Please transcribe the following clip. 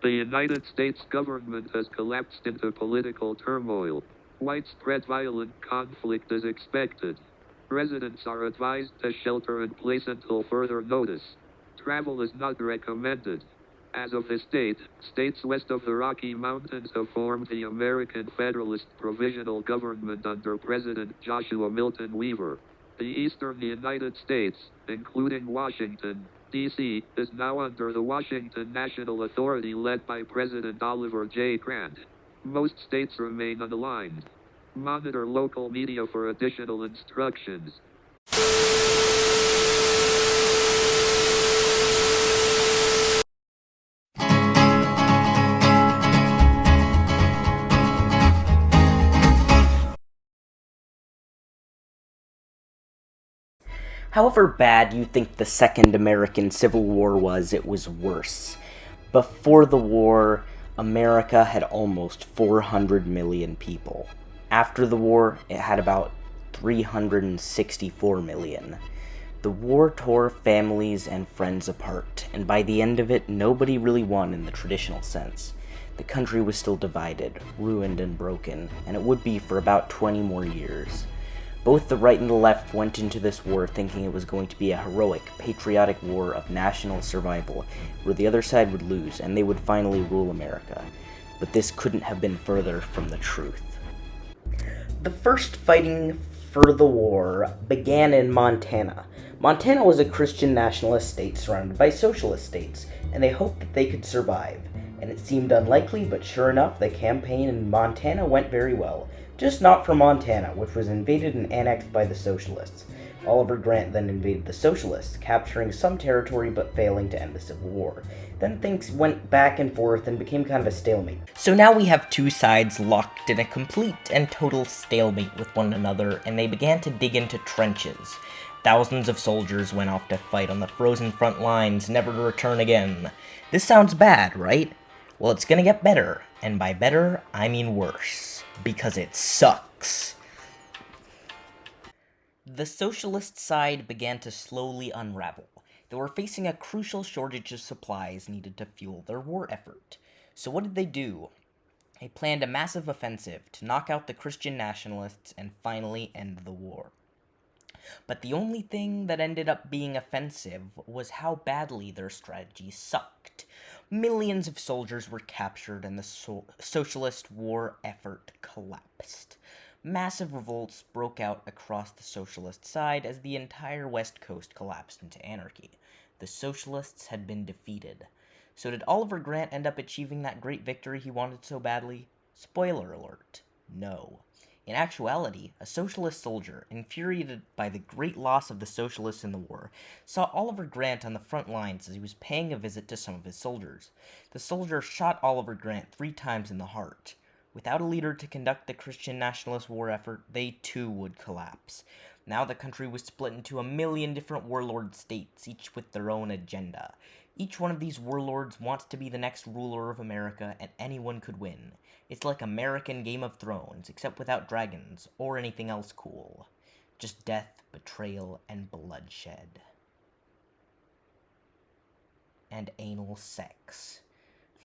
The United States government has collapsed into political turmoil. Widespread violent conflict is expected. Residents are advised to shelter in place until further notice. Travel is not recommended. As of this date, states west of the Rocky Mountains have formed the American Federalist Provisional Government under President Joshua Milton Weaver. The eastern United States, including Washington, D.C., is now under the Washington National Authority led by President Oliver J. Grant. Most states remain unaligned. Monitor local media for additional instructions. However bad you think the Second American Civil War was, it was worse. Before the war, America had almost 400 million people. After the war, it had about 364 million. The war tore families and friends apart, and by the end of it, nobody really won in the traditional sense. The country was still divided, ruined and broken, and it would be for about 20 more years. Both the right and the left went into this war thinking it was going to be a heroic, patriotic war of national survival, where the other side would lose and they would finally rule America. But this couldn't have been further from the truth. The first fighting for the war began in Montana. Montana was a Christian-Nationalist state surrounded by Socialist states, and they hoped that they could survive. And it seemed unlikely, but sure enough, the campaign in Montana went very well. Just not for Montana, which was invaded and annexed by the Socialists. Oliver Grant then invaded the Socialists, capturing some territory but failing to end the Civil War. Then things went back and forth and became kind of a stalemate. So now we have two sides locked in a complete and total stalemate with one another, and they began to dig into trenches. Thousands of soldiers went off to fight on the frozen front lines, never to return again. This sounds bad, right? Well, it's gonna get better, and by better, I mean worse. Because it sucks. The socialist side began to slowly unravel. They were facing a crucial shortage of supplies needed to fuel their war effort. So what did they do? They planned a massive offensive to knock out the Christian-Nationalists and finally end the war. But the only thing that ended up being offensive was how badly their strategy sucked. Millions of soldiers were captured and the socialist war effort collapsed. Massive revolts broke out across the socialist side as the entire West Coast collapsed into anarchy. The socialists had been defeated. So did Oliver Grant end up achieving that great victory he wanted so badly? Spoiler alert, no. In actuality, a socialist soldier, infuriated by the great loss of the socialists in the war, saw Oliver Grant on the front lines as he was paying a visit to some of his soldiers. The soldier shot Oliver Grant 3 times in the heart. Without a leader to conduct the Christian-Nationalist war effort, they too would collapse. Now the country was split into a million different warlord states, each with their own agenda. Each one of these warlords wants to be the next ruler of America, and anyone could win. It's like American Game of Thrones, except without dragons, or anything else cool. Just death, betrayal, and bloodshed. And anal sex.